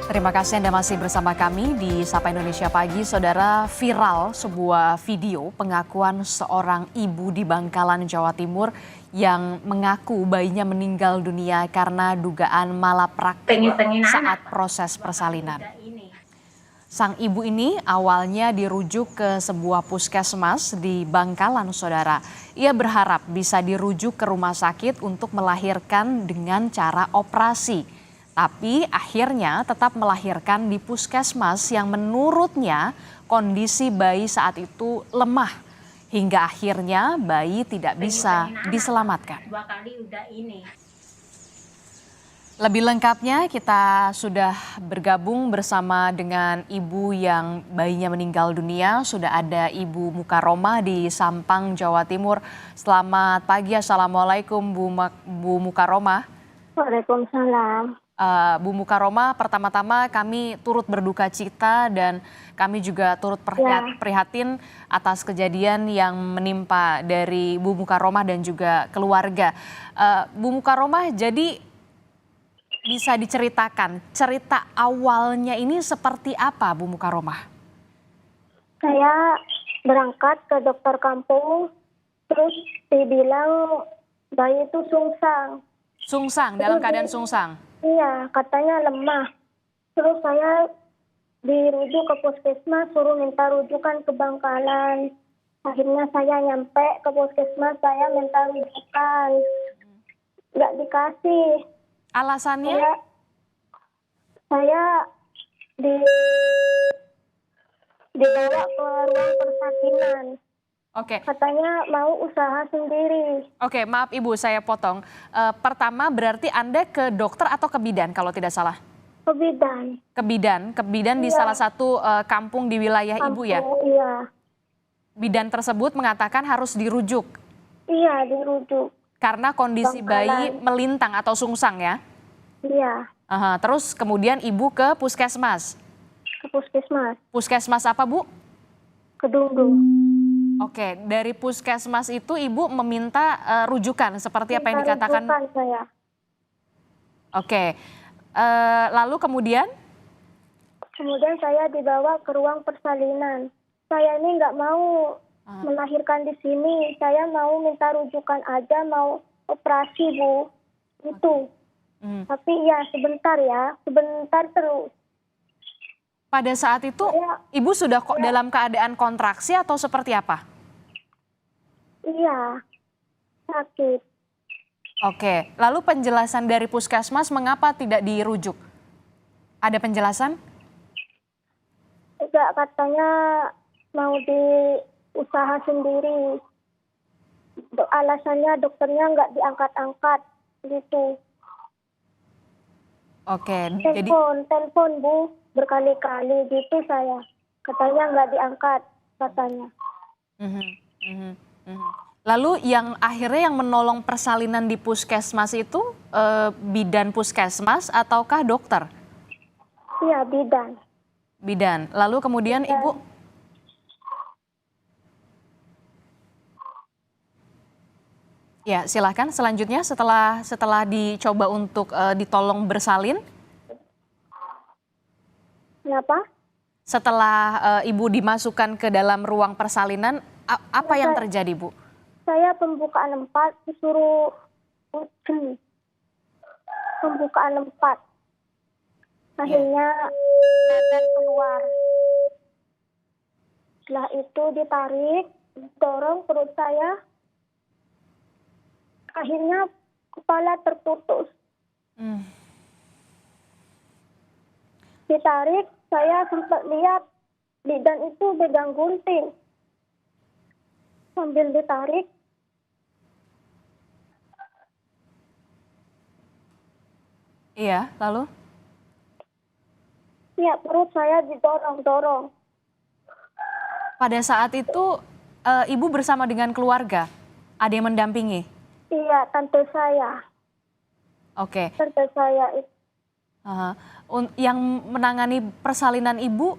Terima kasih Anda masih bersama kami di Sapa Indonesia Pagi. Saudara, viral sebuah video pengakuan seorang ibu di Bangkalan, Jawa Timur yang mengaku bayinya meninggal dunia karena dugaan malapraktik saat proses persalinan. Sang ibu ini awalnya dirujuk ke sebuah puskesmas di Bangkalan, saudara. Ia berharap bisa dirujuk ke rumah sakit untuk melahirkan dengan cara operasi. Tapi akhirnya tetap melahirkan di puskesmas yang menurutnya kondisi bayi saat itu lemah. Hingga akhirnya bayi tidak bisa diselamatkan. Lebih lengkapnya kita sudah bergabung bersama dengan ibu yang bayinya meninggal dunia. Sudah ada Ibu Mukaromah di Sampang, Jawa Timur. Selamat pagi, Assalamualaikum Bu Mukaromah. Waalaikumsalam. Bu Mukaromah, pertama-tama kami turut berduka cita dan kami juga turut prihatin atas kejadian yang menimpa dari Bu Mukaromah dan juga keluarga. Bu Mukaromah, jadi bisa diceritakan cerita awalnya ini seperti apa, Bu Mukaromah? Saya berangkat ke dokter kampung, terus dibilang bayi itu sungsang. Sungsang, dalam keadaan sungsang? Iya, katanya lemah. Terus saya dirujuk ke puskesmas, suruh minta rujukan ke Bangkalan. Akhirnya saya nyampe ke puskesmas, saya minta rujukan. Nggak dikasih. Alasannya? Saya dibawa ke ruang persalinan. Oke. Katanya mau usaha sendiri. Oke, maaf Ibu, saya potong. Pertama berarti Anda ke dokter atau ke bidan kalau tidak salah? Ke bidan. Ke bidan di salah satu kampung di wilayah Ibu ya? Iya. Bidan tersebut mengatakan harus dirujuk? Iya, dirujuk. Karena kondisi bayi melintang atau sungsang ya? Iya. Terus kemudian Ibu ke puskesmas? Ke puskesmas. Puskesmas apa Bu? Kedungdung. Oke, dari puskesmas itu Ibu meminta rujukan seperti apa yang dikatakan? Rujukan saya. Oke, lalu kemudian? Kemudian saya dibawa ke ruang persalinan. Saya ini nggak mau melahirkan di sini. Saya mau minta rujukan aja, mau operasi Bu. Itu. Tapi ya sebentar terus. Pada saat itu Ibu sudah dalam keadaan kontraksi atau seperti apa? Iya, sakit. Oke, lalu penjelasan dari puskesmas mengapa tidak dirujuk? Ada penjelasan? Enggak, katanya mau diusaha sendiri. Alasannya dokternya nggak diangkat-angkat gitu. Oke, telepon Bu, berkali-kali gitu saya. Katanya nggak diangkat, katanya. Lalu yang akhirnya yang menolong persalinan di puskesmas itu bidan puskesmas ataukah dokter? Iya, bidan. Bidan. Lalu kemudian bidan. Ibu? Ya, silahkan selanjutnya setelah dicoba untuk ditolong bersalin. Kenapa? Setelah Ibu dimasukkan ke dalam ruang persalinan, apa yang terjadi Bu? Saya pembukaan 4 disuruh uji. Pembukaan 4. Akhirnya keluar. Setelah itu ditarik, dorong perut saya. Akhirnya kepala terputus. Ditarik, saya sempat lihat bidan itu pegang gunting. Sambil ditarik. Iya, lalu? Iya, perut saya didorong-dorong. Pada saat itu Ibu bersama dengan keluarga? Ada yang mendampingi? Iya, tante saya. Oke. Tante saya itu. Yang menangani persalinan Ibu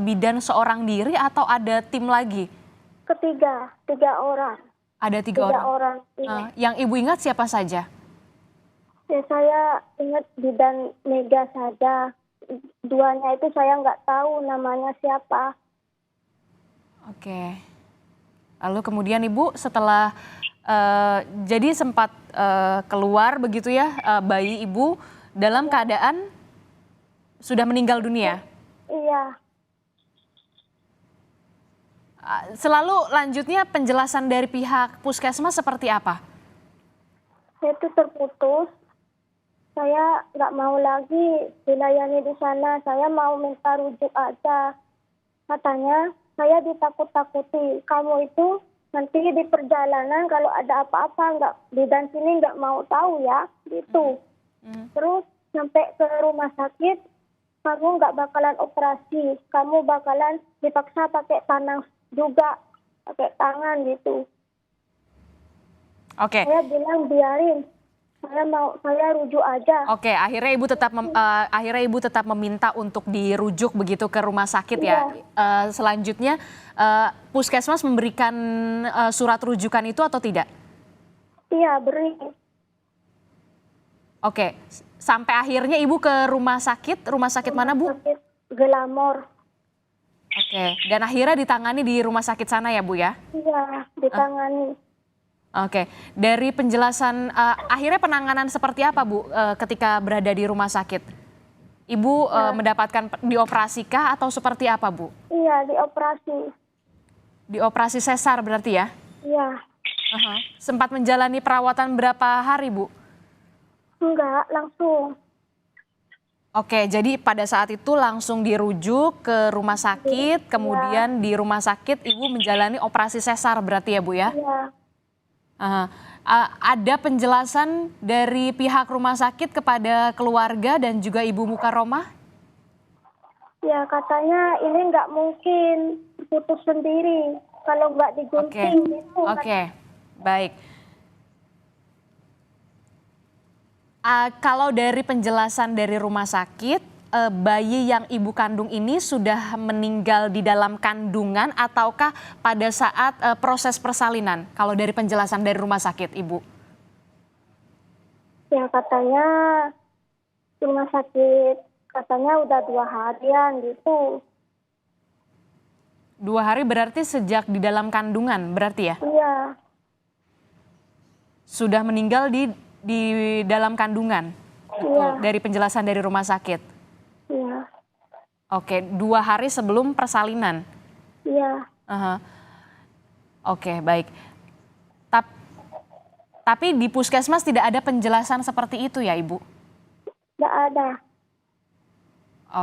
bidan seorang diri atau ada tim lagi? Tiga orang. Ada tiga orang. Iya. Yang Ibu ingat siapa saja? Ya, saya ingat bidan Mega saja. duanya itu saya nggak tahu namanya siapa. Oke. Lalu kemudian Ibu setelah jadi sempat keluar begitu ya, bayi Ibu dalam keadaan sudah meninggal dunia. Iya, Selalu lanjutnya penjelasan dari pihak puskesmas seperti apa? saya itu terputus. Saya nggak mau lagi dilayani di sana. Saya mau minta rujuk aja. Katanya saya ditakut-takuti. Kamu itu nanti di perjalanan kalau ada apa-apa nggak di dan sini nggak mau tahu ya, gitu. Terus sampai ke rumah sakit, kamu nggak bakalan operasi. Kamu bakalan dipaksa pakai tangan juga, pakai tangan gitu. Oke. Saya bilang biarin. Saya rujuk aja. Oke, akhirnya Ibu tetap meminta untuk dirujuk begitu ke rumah sakit ya. Selanjutnya puskesmas memberikan surat rujukan itu atau tidak? Iya, beri. Oke, sampai akhirnya Ibu ke rumah sakit mana Bu? Sakit Gelamor. Oke, dan akhirnya ditangani di rumah sakit sana ya Bu ya? Iya, ditangani. Oke, dari penjelasan akhirnya penanganan seperti apa Bu ketika berada di rumah sakit? Ibu mendapatkan dioperasi kah atau seperti apa Bu? Iya, dioperasi. Dioperasi sesar berarti ya? Iya. Sempat menjalani perawatan berapa hari Bu? Enggak, langsung. Oke, jadi pada saat itu langsung dirujuk ke rumah sakit, kemudian di rumah sakit Ibu menjalani operasi sesar berarti ya Bu ya? Iya. Ada penjelasan dari pihak rumah sakit kepada keluarga dan juga Ibu Mukaromah? Ya, katanya ini nggak mungkin putus sendiri kalau nggak digunting gitu. Oke, baik. Kalau dari penjelasan dari rumah sakit, bayi yang Ibu kandung ini sudah meninggal di dalam kandungan ataukah pada saat proses persalinan? Kalau dari penjelasan dari rumah sakit, Ibu? Ya, katanya rumah sakit, katanya udah 2 harian gitu. 2 hari berarti sejak di dalam kandungan berarti ya? Iya. Sudah meninggal di dalam kandungan? Iya. Dari penjelasan dari rumah sakit? Iya. Oke, 2 hari sebelum persalinan? Iya. Oke, baik. Tapi di puskesmas tidak ada penjelasan seperti itu ya Ibu? Nggak ada.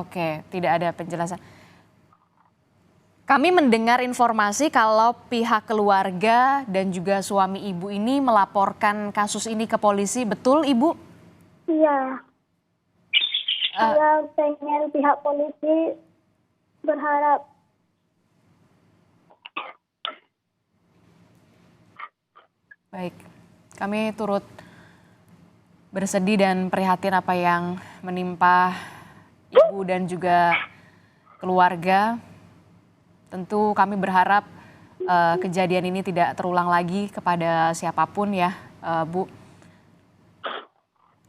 Oke, tidak ada penjelasan. Kami mendengar informasi kalau pihak keluarga dan juga suami Ibu ini melaporkan kasus ini ke polisi, betul Ibu? Iya. Saya pengen pihak polisi berharap. Baik, kami turut bersedih dan prihatin apa yang menimpa Ibu dan juga keluarga. Tentu kami berharap kejadian ini tidak terulang lagi kepada siapapun ya, Bu.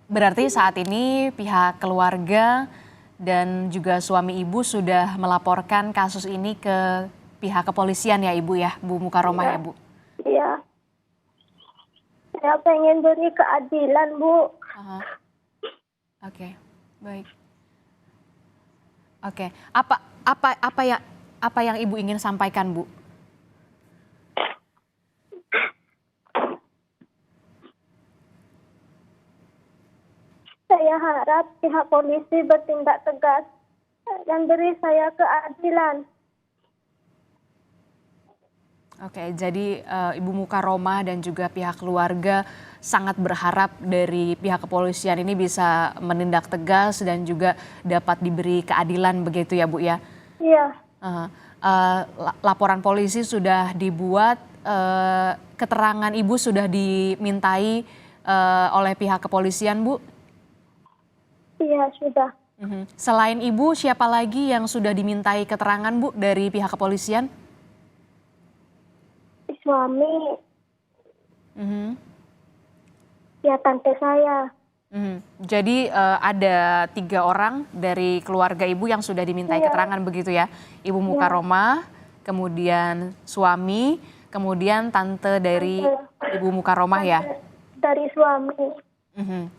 Berarti saat ini pihak keluarga dan juga suami Ibu sudah melaporkan kasus ini ke pihak kepolisian ya Ibu ya, Bu Mukaromah ya Bu? Iya. Saya pengen beri keadilan, Bu. Oke, baik. Oke, apa yang Ibu ingin sampaikan, Bu? Saya harap pihak polisi bertindak tegas dan beri saya keadilan. Oke, jadi Ibu Mukaromah dan juga pihak keluarga sangat berharap dari pihak kepolisian ini bisa menindak tegas dan juga dapat diberi keadilan begitu ya Bu ya? Iya. Laporan polisi sudah dibuat, keterangan Ibu sudah dimintai oleh pihak kepolisian Bu? Iya, sudah. Selain Ibu, siapa lagi yang sudah dimintai keterangan Bu dari pihak kepolisian? Suami. Ya, tante saya. Mhm. Jadi ada 3 orang dari keluarga ibu yang sudah dimintai Iya, keterangan begitu ya? Ibu iya, Mukaromah, kemudian suami, kemudian tante dari tante, Ibu Mukaromah ya? tante dari suami.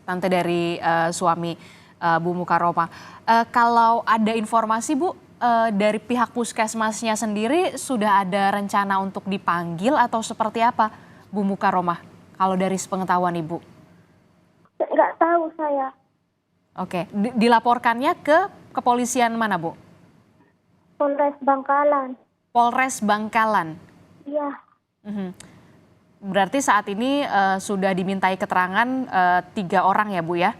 Tante dari suami Bu Mukaromah. Kalau ada informasi Bu, dari pihak puskesmasnya sendiri sudah ada rencana untuk dipanggil atau seperti apa Bu Mukaromah? Kalau dari sepengetahuan Ibu? Nggak tahu saya. Oke, dilaporkannya ke kepolisian mana, Bu? Polres Bangkalan. Polres Bangkalan. Iya, Mhm. Berarti saat ini sudah dimintai keterangan 3 orang ya, Bu ya?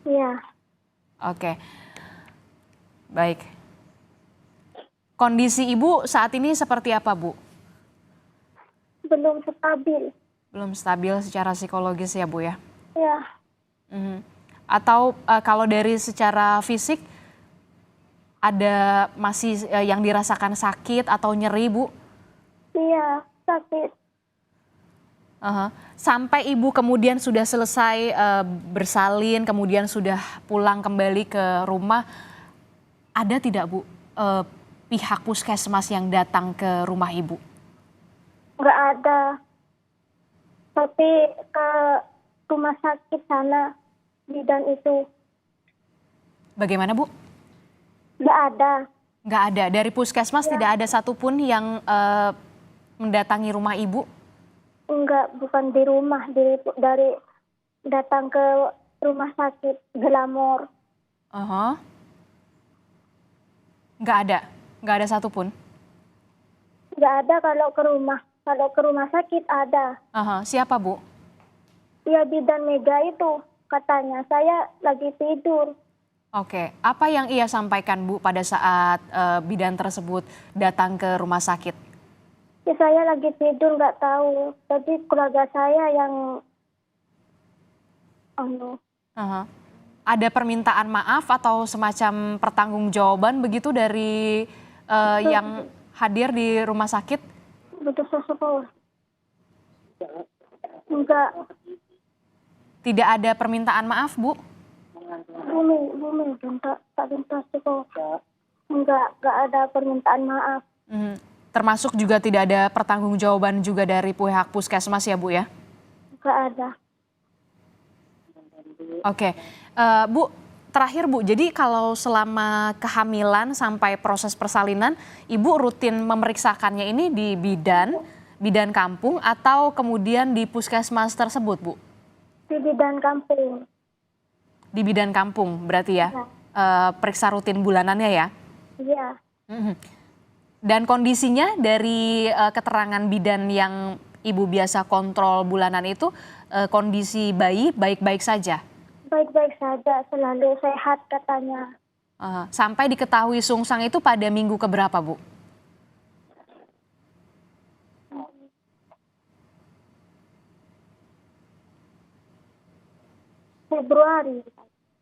iya. Oke, baik. Kondisi Ibu saat ini seperti apa, Bu? Belum stabil. Belum stabil secara psikologis ya, Bu ya? Iya, Mhm. Atau kalau dari secara fisik ada masih yang dirasakan sakit atau nyeri, Bu? iya, sakit. Aha. Sampai Ibu kemudian sudah selesai bersalin, kemudian sudah pulang kembali ke rumah, ada tidak Bu pihak puskesmas yang datang ke rumah Ibu? Nggak ada. Tapi ke rumah sakit sana, bidan itu. Bagaimana Bu? Nggak ada. Nggak ada, dari puskesmas Ya, tidak ada satupun yang mendatangi rumah Ibu? enggak, bukan di rumah, dari datang ke rumah sakit Glamor. Aha. Nggak ada satupun? Nggak ada kalau ke rumah. Kalau ke rumah sakit ada. Aha. Siapa Bu? Ya bidan Mega itu, katanya saya lagi tidur. Oke, apa yang ia sampaikan Bu pada saat bidan tersebut datang ke rumah sakit? Ya saya lagi tidur nggak tahu. Jadi keluarga saya yang Aha. Ada permintaan maaf atau semacam pertanggungjawaban begitu dari yang hadir di rumah sakit? butuh sesuatu. Enggak, Tidak ada permintaan maaf, Bu? bumi tak minta cukup. Enggak ada permintaan maaf. Mhm. Termasuk juga tidak ada pertanggungjawaban juga dari pihak puskesmas ya, Bu ya? Enggak ada. Oke, Bu, terakhir Bu, jadi kalau selama kehamilan sampai proses persalinan, Ibu rutin memeriksakannya ini di bidan kampung atau kemudian di puskesmas tersebut, Bu? Di bidan kampung. Di bidan kampung berarti ya? Ya. Periksa rutin bulanannya ya? Iya, Mhm. Dan kondisinya dari keterangan bidan yang Ibu biasa kontrol bulanan itu, kondisi bayi baik-baik saja? baik-baik saja, selalu sehat katanya. Sampai diketahui sungsang itu pada minggu keberapa, Bu? Februari.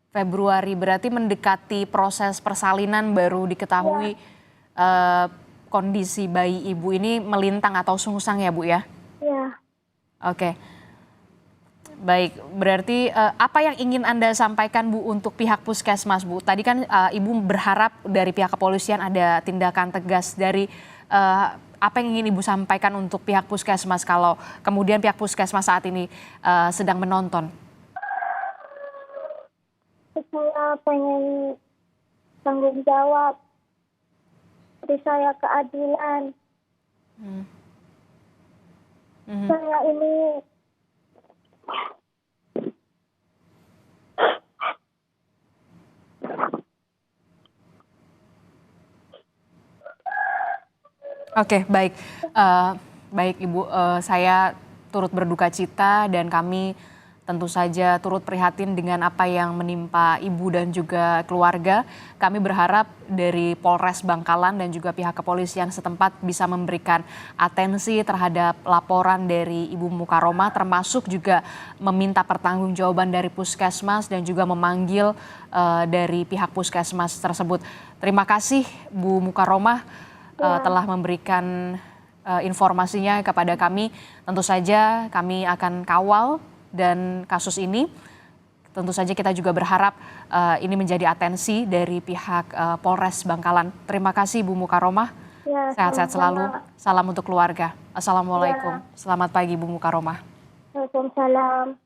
Februari, berarti mendekati proses persalinan baru diketahui kondisi bayi Ibu ini melintang atau sungsang ya, Bu ya? Iya, Oke. Baik, berarti apa yang ingin Anda sampaikan Bu untuk pihak puskesmas Bu? Tadi kan Ibu berharap dari pihak kepolisian ada tindakan tegas dari apa yang ingin Ibu sampaikan untuk pihak puskesmas kalau kemudian pihak puskesmas saat ini sedang menonton? saya pengen tanggung jawab. Beri saya keadilan. Saya ini Oke, baik. Baik Ibu, saya turut berduka cita dan kami tentu saja turut prihatin dengan apa yang menimpa Ibu dan juga keluarga. Kami berharap dari Polres Bangkalan dan juga pihak kepolisian setempat bisa memberikan atensi terhadap laporan dari Ibu Mukaromah, termasuk juga meminta pertanggungjawaban dari puskesmas dan juga memanggil dari pihak puskesmas tersebut. Terima kasih Bu Mukaromah telah memberikan informasinya kepada kami. Tentu saja kami akan kawal dan kasus ini tentu saja kita juga berharap ini menjadi atensi dari pihak Polres Bangkalan. Terima kasih Bu Mukaromah. Ya, Sehat-sehat selalu. Salam untuk keluarga. Assalamualaikum. Ya. Selamat pagi Bu Mukaromah. Waalaikumsalam.